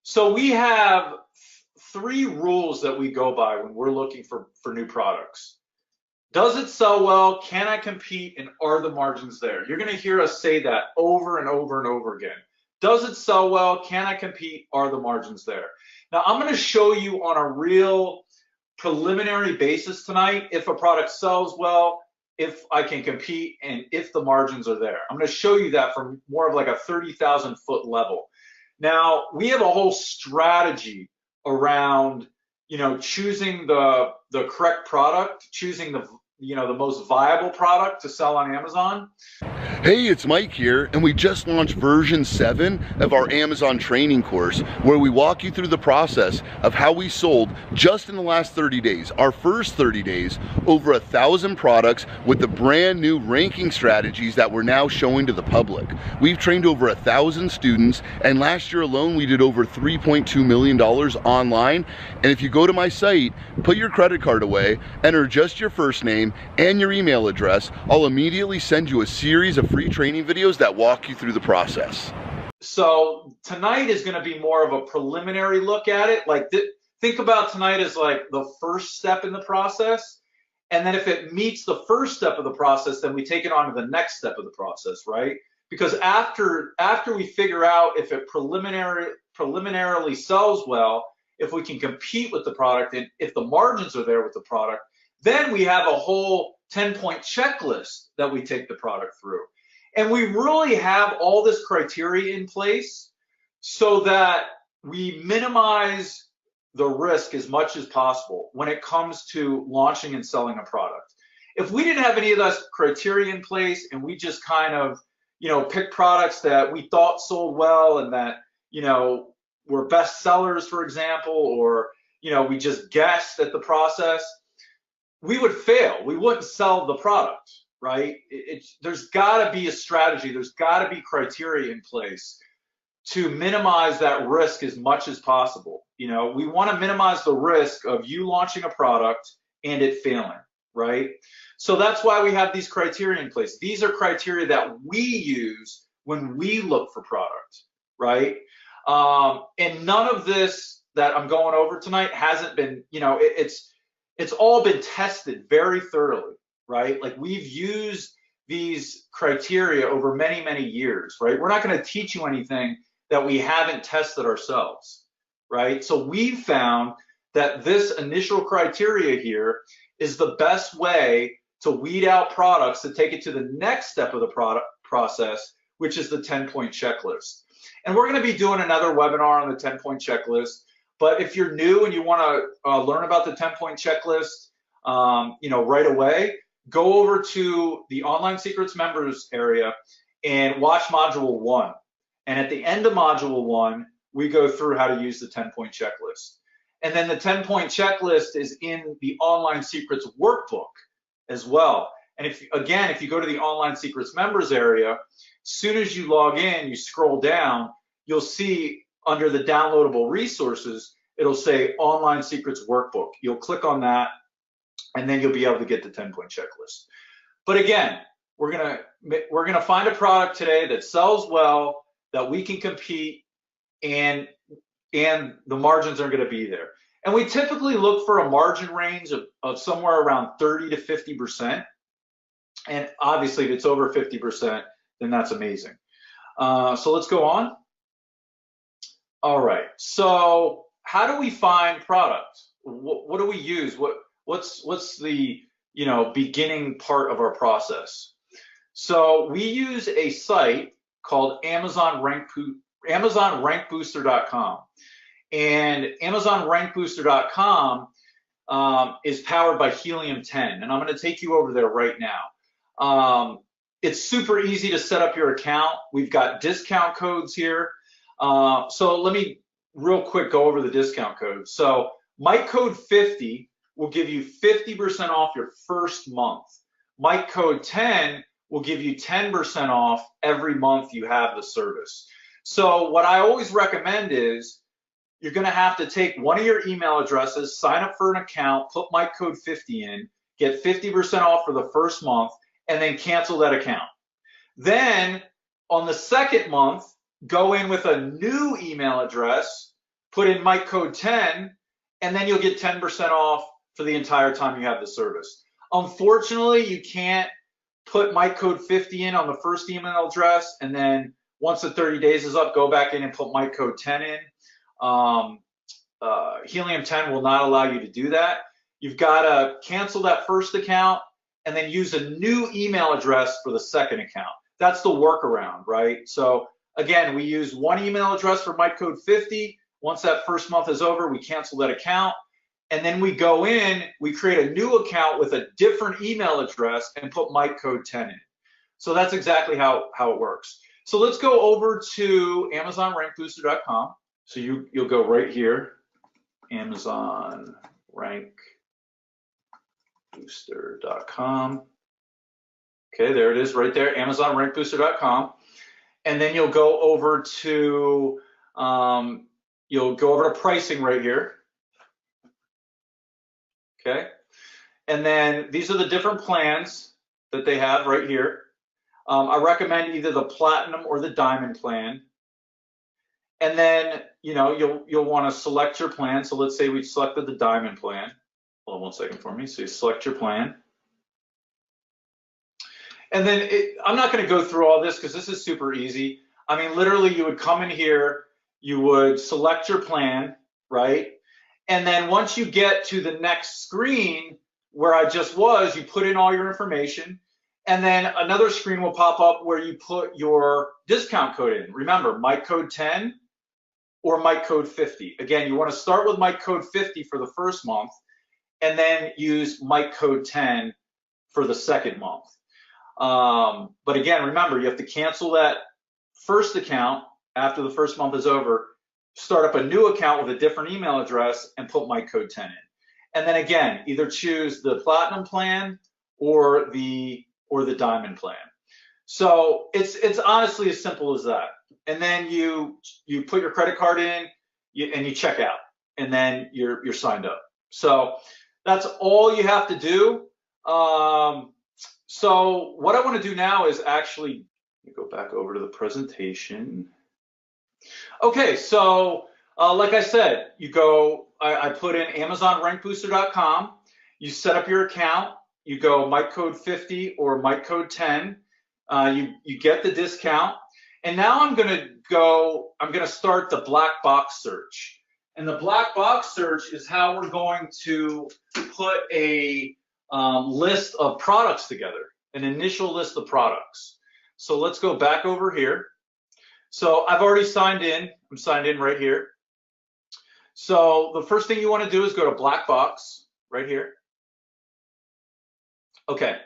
So we have three rules that we go by when we're looking for new products. Does it sell well? Can I compete? And are the margins there? You're going to hear us say that over and over and over again. Does it sell well? Can I compete? Are the margins there? Now, I'm going to show you on a real preliminary basis tonight if a product sells well, if I can compete, and if the margins are there. I'm going to show you that from more of like a 30,000 foot level. Now, we have a whole strategy around, choosing the correct product, choosing the most viable product to sell on Amazon. Hey, it's Mike here, and we just launched version 7 of our Amazon training course, where we walk you through the process of how we sold just in the last 30 days, our first 30 days, over 1,000 products with the brand new ranking strategies that we're now showing to the public. We've trained over 1,000 students, and last year alone we did over $3.2 million online. And if you go to my site, put your credit card away, enter just your first name and your email address, I'll immediately send you a series of free training videos that walk you through the process. So tonight is going to be more of a preliminary look at it. Like, think about tonight as like the first step in the process. And then if it meets the first step of the process, then we take it on to the next step of the process, right? Because after we figure out if it preliminarily sells well, if we can compete with the product, and if the margins are there with the product, then we have a whole 10-point checklist that we take the product through. And we really have all this criteria in place so that we minimize the risk as much as possible when it comes to launching and selling a product. If we didn't have any of those criteria in place and we just kind of, pick products that we thought sold well and that, were best sellers, for example, or, we just guessed at the process, we would fail. We wouldn't sell the product, right? There's got to be a strategy. There's got to be criteria in place to minimize that risk as much as possible. We want to minimize the risk of you launching a product and it failing, right? So that's why we have these criteria in place. These are criteria that we use when we look for product, right? And none of this that I'm going over tonight hasn't been, it's all been tested very thoroughly, right? Like, we've used these criteria over many, many years, right? We're not going to teach you anything that we haven't tested ourselves, right? So we've found that this initial criteria here is the best way to weed out products to take it to the next step of the product process, which is the 10-point checklist. And we're going to be doing another webinar on the 10-point checklist. But if you're new and you want to learn about the 10-point checklist, right away, go over to the Online Secrets members area and watch Module 1. And at the end of Module 1, we go through how to use the 10-point checklist. And then the 10-point checklist is in the Online Secrets workbook as well. And if you go to the Online Secrets members area, as soon as you log in, you scroll down, you'll see under the downloadable resources, it'll say Online Secrets Workbook. You'll click on that, and then you'll be able to get the 10-point checklist. But again, we're gonna find a product today that sells well, that we can compete, and the margins are gonna be there. And we typically look for a margin range of somewhere around 30 to 50%. And obviously, if it's over 50%, then that's amazing. So let's go on. All right, so how do we find product? What do we use? What's the beginning part of our process? So we use a site called AmazonRankBooster.com, and AmazonRankBooster.com is powered by Helium-10, and I'm going to take you over there right now. It's super easy to set up your account. We've got discount codes here. So let me real quick go over the discount codes. So Mike Code 50 will give you 50% off your first month. Mike Code 10 will give you 10% off every month you have the service. So what I always recommend is you're going to have to take one of your email addresses, sign up for an account, put Mike Code 50 in, get 50% off for the first month, and then cancel that account. Then on the second month, go in with a new email address, put in Mike code 10, and then you'll get 10% off for the entire time you have the service. Unfortunately, you can't put Mike code 50 in on the first email address, and then once the 30 days is up, go back in and put Mike code 10 in. Helium 10 will not allow you to do that. You've got to cancel that first account and then use a new email address for the second account. That's the workaround, right? So again, we use one email address for Mike code 50. Once that first month is over, we cancel that account. And then we go in, we create a new account with a different email address and put Mike code 10 in. So that's exactly how it works. So let's go over to AmazonRankBooster.com. So you'll go right here, AmazonRankBooster.com. Okay, there it is right there, AmazonRankBooster.com. And then you'll go over to pricing right here. Okay, and then these are the different plans that they have right here. I recommend either the platinum or the diamond plan. And then you'll want to select your plan. So let's say we selected the diamond plan. Hold on one second for me. So you select your plan. And then I'm not going to go through all this because this is super easy. I mean, literally, you would come in here, you would select your plan, right? And then once you get to the next screen where I just was, you put in all your information, and then another screen will pop up where you put your discount code in. Remember, Mike code 10 or Mike code 50. Again, you want to start with Mike code 50 for the first month, and then use Mike code 10 for the second month. But again, remember, you have to cancel that first account after the first month is over, start up a new account with a different email address, and put Mike code 10 in. And then again, either choose the platinum plan or the diamond plan. So it's honestly as simple as that. And then you put your credit card in, and you check out, and then you're signed up. So that's all you have to do. So what I want to do now is actually go back over to the presentation. Okay, so like I said, I put in AmazonRankBooster.com. You set up your account. You go Mike code 50 or Mike code 10. You get the discount. And now I'm going to start the black box search. And the black box search is how we're going to put a list of products together, an initial list of products. So let's go back over here. So I've already signed in. I'm signed in right here. So the first thing you want to do is go to black box right here. Okay,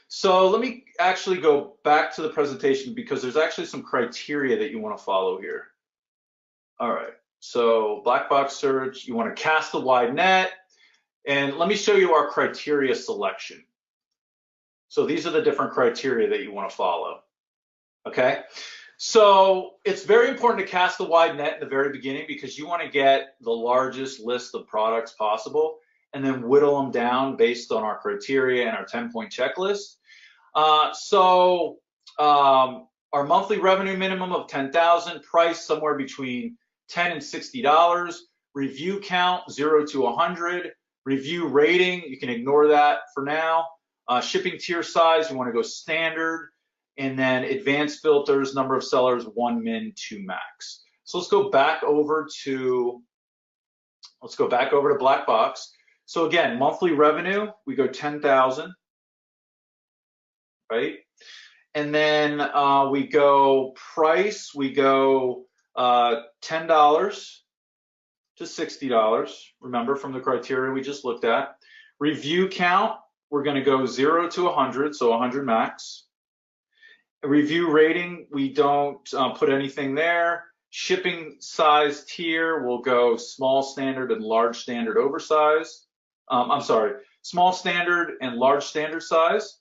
so let me actually go back to the presentation because there's actually some criteria that you want to follow here. All right, so black box search, you want to cast a wide net, and let me show you our criteria selection. So these are the different criteria that you want to follow. Okay, so it's very important to cast a wide net in the very beginning because you want to get the largest list of products possible and then whittle them down based on our criteria and our 10-point checklist. Our monthly revenue minimum of 10,000, price somewhere between $10 and $60, review count 0 to 100, review rating, you can ignore that for now. Shipping tier size, you want to go standard, and then advanced filters, number of sellers, 1 min, 2 max. So let's go back over to black box. So again, monthly revenue, we go 10,000, right? And then we go price, we go $10 to $60, remember from the criteria we just looked at. Review count, we're gonna go 0 to 100, so 100 max. Review rating, we don't put anything there. Shipping size tier, we'll go small standard and large standard oversize. Small standard and large standard size.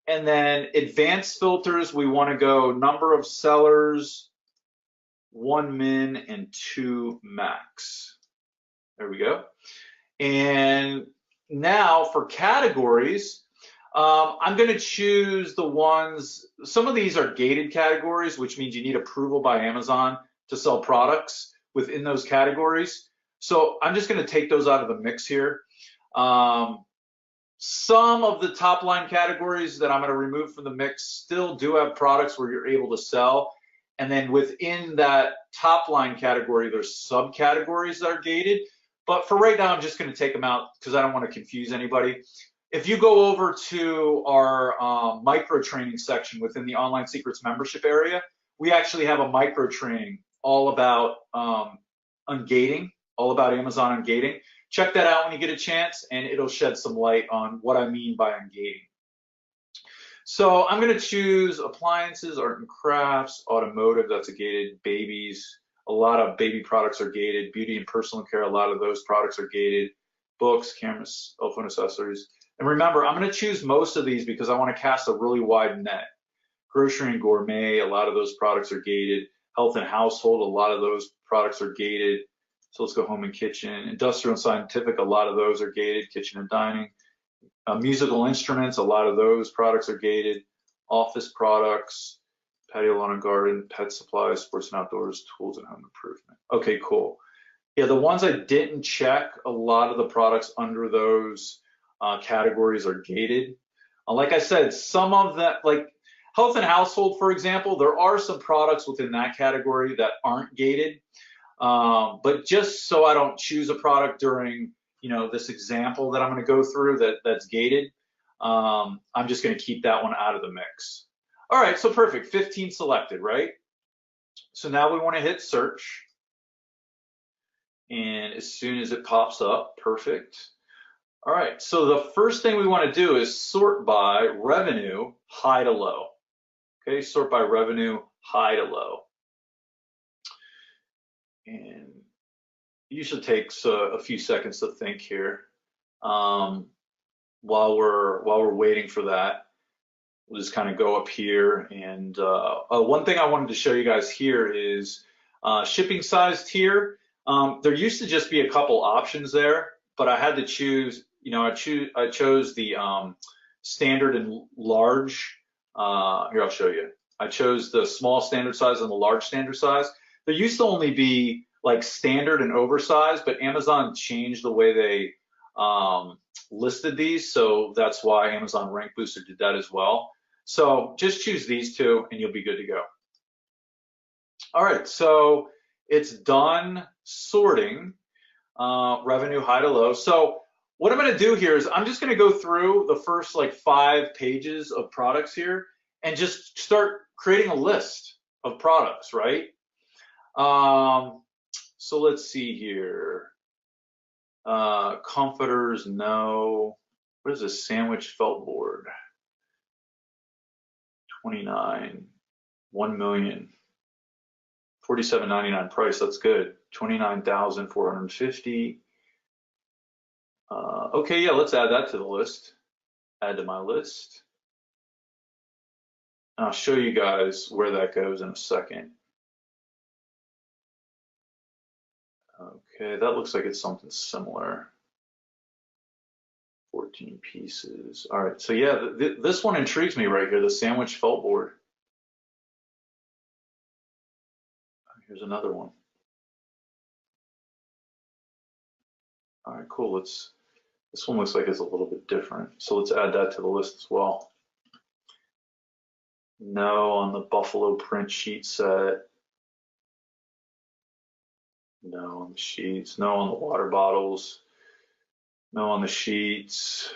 And then advanced filters, we want to go number of sellers, 1 min and 2 max. There we go. And now for categories, I'm going to choose the ones, some of these are gated categories, which means you need approval by Amazon to sell products, within those categories. So I'm just going to take those out of the mix here. Some of the top line categories that I'm going to remove from the mix still do have products where you're able to sell. And then within that top line category, there's subcategories that are gated. But for right now, I'm just going to take them out because I don't want to confuse anybody. If you go over to our micro training section within the Online Secrets membership area, we actually have a micro training all about ungating, all about Amazon ungating. Check that out when you get a chance, and it'll shed some light on what I mean by ungating. So I'm going to choose appliances, art and crafts, automotive, that's a gated, babies. A lot of baby products are gated, beauty and personal care, a lot of those products are gated, books, cameras, cell phone accessories. And remember, I'm going to choose most of these because I want to cast a really wide net. Grocery and gourmet, a lot of those products are gated. Health and household, a lot of those products are gated. So let's go home and kitchen. Industrial and scientific, a lot of those are gated. Kitchen and dining. Musical instruments, a lot of those products are gated. Office products, patio, lawn and garden, pet supplies, sports and outdoors, tools and home improvement. Okay, cool. Yeah, the ones I didn't check, a lot of the products under those categories are gated. Like I said, some of that, like health and household, for example, there are some products within that category that aren't gated. But just so I don't choose a product during, this example that I'm going to go through that's gated, I'm just going to keep that one out of the mix. All right, so perfect, 15 selected, right? So now we want to hit search. And as soon as it pops up, perfect. All right, so the first thing we want to do is sort by revenue, high to low. Okay, sort by revenue, high to low. And usually takes a few seconds to think here. While we're waiting for that, we'll just kind of go up here. And one thing I wanted to show you guys here is shipping size tier. There used to just be a couple options there, but I had to choose. I chose the standard and large. Here, I'll show you. I chose the small standard size and the large standard size. There used to only be like standard and oversized, but Amazon changed the way they listed these. So that's why Amazon Rank Booster did that as well. So just choose these two and you'll be good to go. All right, so it's done sorting revenue high to low. So what I'm going to do here is I'm just going to go through the first like 5 pages of products here and just start creating a list of products, right? So let's see here. Comforters, no. What is this? Sandwich felt board. 29, 1 million. 47.99 price. That's good. 29,450. Okay, yeah, let's add that to the list. Add to my list. And I'll show you guys where that goes in a second. Okay, that looks like it's something similar. 14 pieces. All right, so yeah, this one intrigues me right here, the sandwich felt board. Here's another one. All right, cool. This one looks like it's a little bit different. So let's add that to the list as well. No on the buffalo print sheet set. No on the sheets. No on the water bottles. No on the sheets.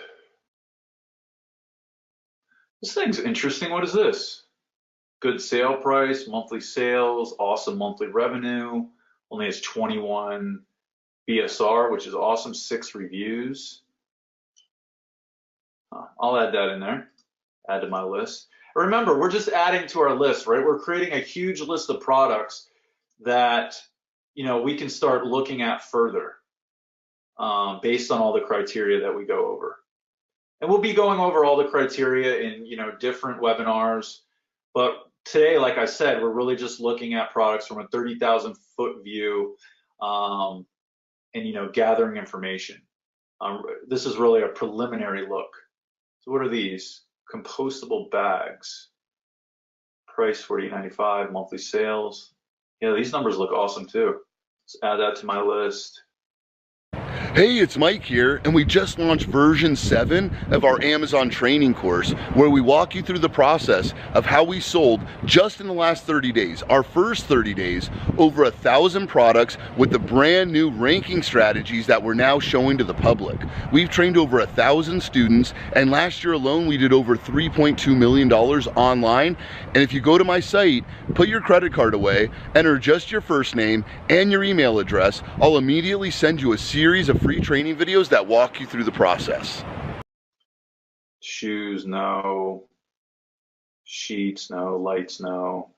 This thing's interesting. What is this? Good sale price, monthly sales, awesome monthly revenue. Only has 21 BSR, which is awesome. 6 reviews. I'll add that in there. Add to my list. Remember, we're just adding to our list, right? We're creating a huge list of products that we can start looking at further based on all the criteria that we go over. And we'll be going over all the criteria in different webinars. But today, like I said, we're really just looking at products from a 30,000 foot view and gathering information. This is really a preliminary look. So what are these? Compostable bags. Price $48.95, monthly sales. Yeah, these numbers look awesome too. Let's add that to my list. Hey, it's Mike here, and we just launched version 7 of our Amazon training course, where we walk you through the process of how we sold just in the last 30 days, our first 30 days, over 1,000 products with the brand new ranking strategies that we're now showing to the public. We've trained over 1,000 students, and last year alone we did over $3.2 million online. And if you go to my site, put your credit card away, enter just your first name and your email address, I'll immediately send you a series of free training videos that walk you through the process. Shoes, no. Sheets, no. Lights, no.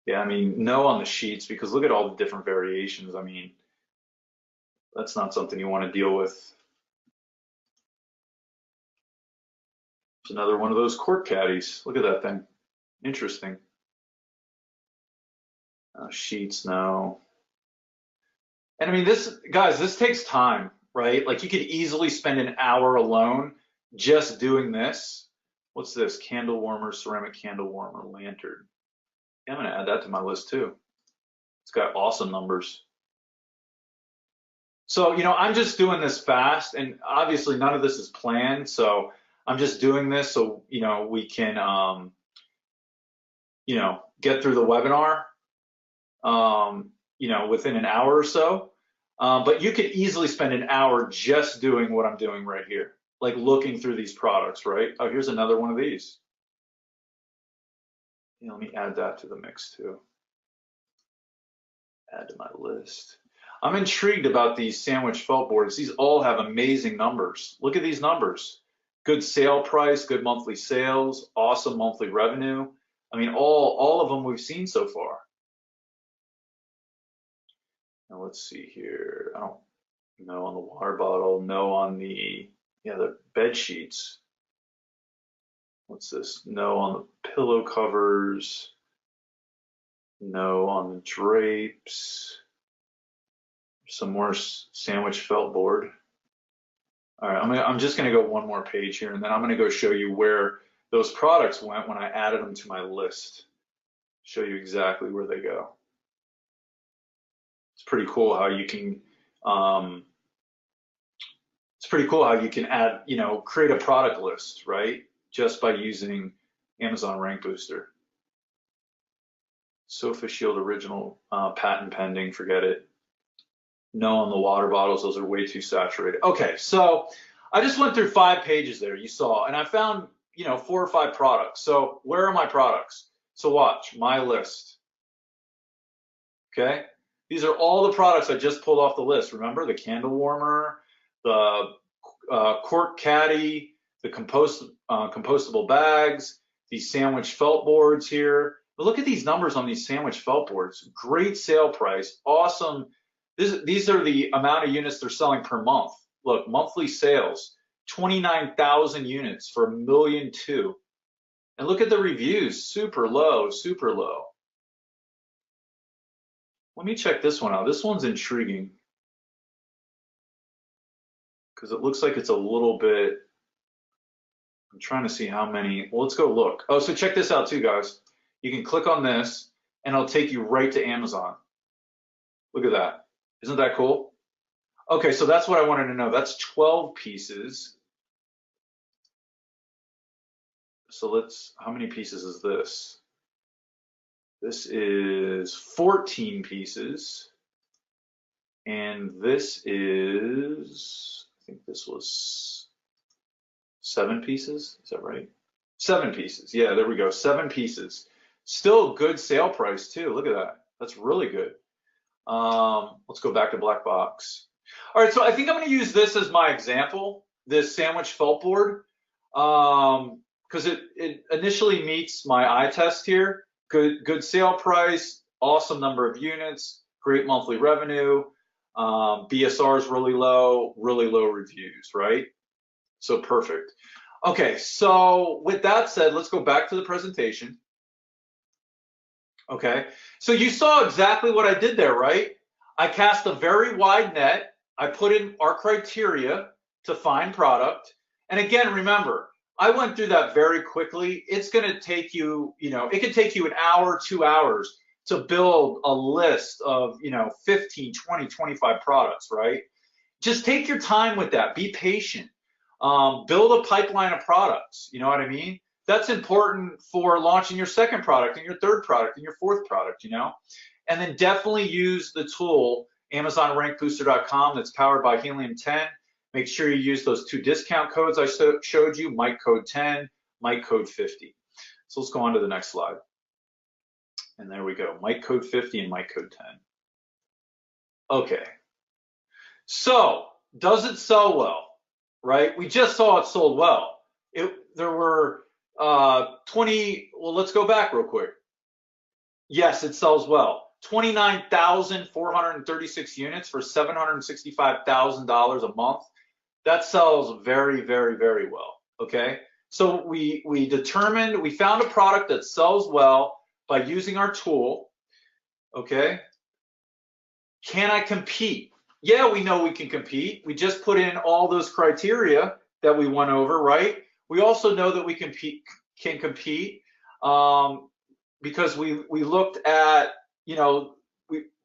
Yeah, I mean, no on the sheets, because look at all the different variations. I mean, that's not something you want to deal with. It's another one of those cork caddies. Look at that thing. Interesting. Sheets, no. And I mean, guys, this takes time, right? Like you could easily spend an hour alone just doing this. What's this? Candle warmer, ceramic candle warmer, lantern. Yeah, I'm gonna add that to my list too. It's got awesome numbers. So, I'm just doing this fast, and obviously none of this is planned. So I'm just doing this so, we can, get through the webinar, within an hour or so. But you could easily spend an hour just doing what I'm doing right here, like looking through these products, right? Oh, here's another one of these. Let me add that to the mix too. Add to my list. I'm intrigued about these sandwich felt boards. These all have amazing numbers. Look at these numbers. Good sale price, good monthly sales, awesome monthly revenue. I mean, all of them we've seen so far. Now let's see here. I don't know on the water bottle, no on the bed sheets. What's this? No on the pillow covers. No on the drapes. Some more sandwich felt board. All right, I'm just gonna go one more page here, and then I'm gonna go show you where those products went when I added them to my list. Show you exactly where they go. It's pretty cool how you can add, create a product list, right? Just by using Amazon Rank Booster. Sofa Shield original, patent pending, forget it. No on the water bottles, those are way too saturated. Okay, so I just went through 5 pages there, you saw, and I found, 4 or 5 products. So where are my products? So watch, my list. Okay, these are all the products I just pulled off the list. Remember the candle warmer, the cork caddy, the compostable bags, these sandwich felt boards here. But look at these numbers on these sandwich felt boards. Great sale price, awesome. These are the amount of units they're selling per month. Look, monthly sales, 29,000 units for $1.2 million. And look at the reviews, super low, super low. Let me check this one out. This one's intriguing because it looks like it's a little bit, I'm trying to see how many, well, let's go look. Oh, so check this out too, guys. You can click on this and it'll take you right to Amazon. Look at that. Isn't that cool? Okay, so that's what I wanted to know. That's 12 pieces. So how many pieces is this? This is 14 pieces. And this is, I think this was 7 pieces. Is that right? 7 pieces. Yeah, there we go. 7 pieces. Still a good sale price too. Look at that. That's really good. Let's go back to black box. All right, so I think I'm going to use this as my example, this sandwich felt board, because it initially meets my eye test here. Good sale price, awesome number of units, great monthly revenue, BSR is really low reviews, right? So perfect. Okay, so with that said, let's go back to the presentation. Okay, so you saw exactly what I did there, right? I cast a very wide net. I put in our criteria to find product. And again, remember, I went through that very quickly. It's going to take you, it could take you an hour, 2 hours to build a list of, 15, 20, 25 products, right? Just take your time with that. Be patient. Build a pipeline of products. You know what I mean? That's important for launching your second product and your third product and your fourth product, And then definitely use the tool, AmazonRankBooster.com, that's powered by Helium-10. Make sure you use those 2 discount codes I showed you, Mike Code 10, Mike Code 50. So let's go on to the next slide. And there we go, Mike Code 50 and Mike Code 10. Okay, so does it sell well, right? We just saw it sold well. There were 20, well, let's go back real quick. Yes, it sells well. 29,436 units for $765,000 a month. That sells very, very, very well, okay? So we found a product that sells well by using our tool, okay? Can I compete? Yeah, we know we can compete. We just put in all those criteria that we went over, right? We also know that we can compete because we looked at,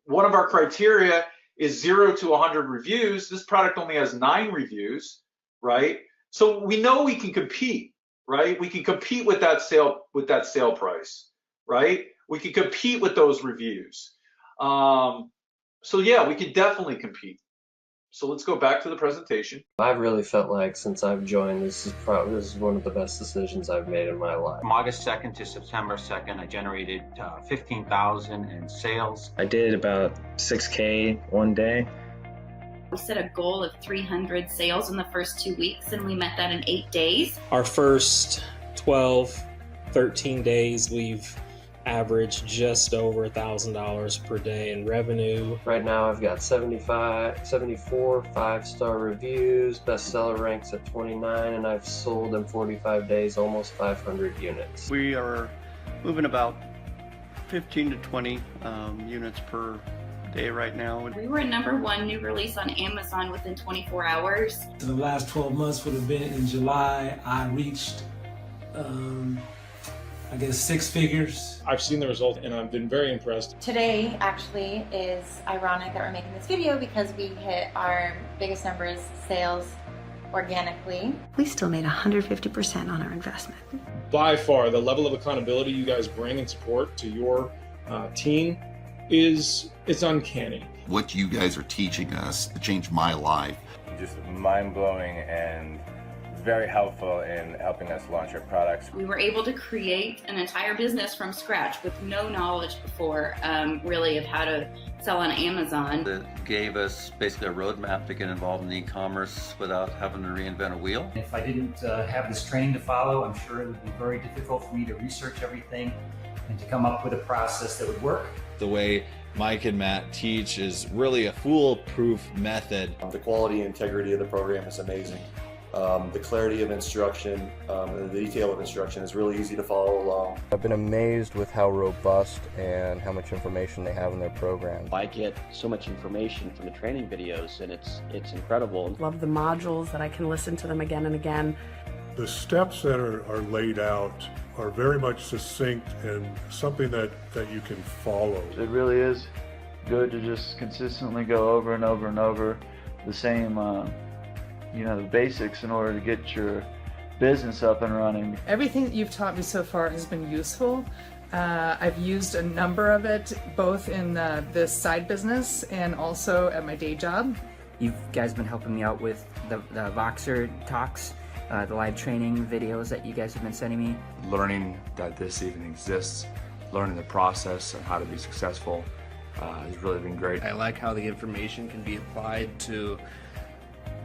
one of our criteria is 0 to 100 reviews. This product only has 9 reviews, right? So we know we can compete, right? We can compete with that sale price, right? We can compete with those reviews. So yeah, we can definitely compete. So let's go back to the presentation. I've really felt like since I've joined, this is one of the best decisions I've made in my life. From August 2nd to September 2nd, I generated 15,000 in sales. I did about 6K one day. We set a goal of 300 sales in the first 2 weeks, and we met that in 8 days. Our first 12, 13 days, we've averaged just over $1,000 per day in revenue. Right now I've got 74 5-star reviews, bestseller ranks at 29, and I've sold in 45 days almost 500 units. We are moving about 15 to 20 units per day right now. We were #1 new release on Amazon within 24 hours. In the last 12 months would have been in July, I reached 6 figures. I've seen the result and I've been very impressed. Today actually is ironic that we're making this video because we hit our biggest numbers sales organically. We still made 150% on our investment. By far, the level of accountability you guys bring and support to your team it's uncanny. What you guys are teaching us changed my life. Just mind-blowing and very helpful in helping us launch our products. We were able to create an entire business from scratch with no knowledge before, really, of how to sell on Amazon. It gave us basically a roadmap to get involved in e-commerce without having to reinvent a wheel. If I didn't have this training to follow, I'm sure it would be very difficult for me to research everything and to come up with a process that would work. The way Mike and Matt teach is really a foolproof method. The quality and integrity of the program is amazing. The clarity of instruction, and the detail of instruction is really easy to follow along. I've been amazed with how robust and how much information they have in their program. I get so much information from the training videos, and it's incredible. Love the modules that I can listen to them again and again. The steps that are laid out are very much succinct and something that you can follow. It really is good to just consistently go over and over and over the same the basics in order to get your business up and running. Everything that you've taught me so far has been useful. I've used a number of it both in this side business and also at my day job. You guys been helping me out with the Voxer talks, the live training videos that you guys have been sending me. Learning that this even exists, learning the process and how to be successful has really been great. I like how the information can be applied to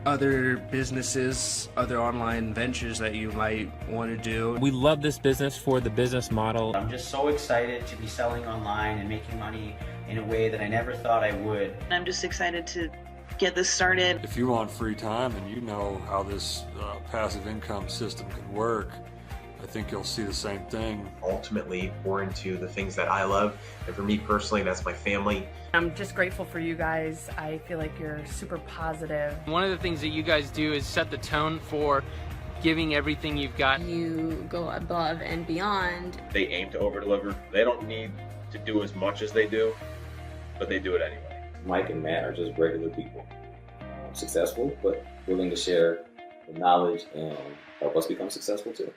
other businesses, other online ventures that you might want to do. We love this business for the business model. I'm just so excited to be selling online and making money in a way that I never thought I would. I'm just excited to get this started. If you want free time and you know how this passive income system can work, I think you'll see the same thing. Ultimately, pour into the things that I love, and for me personally, that's my family. I'm just grateful for you guys. I feel like you're super positive. One of the things that you guys do is set the tone for giving everything you've got. You go above and beyond. They aim to over-deliver. They don't need to do as much as they do, but they do it anyway. Mike and Matt are just regular people, successful, but willing to share the knowledge and help us become successful too.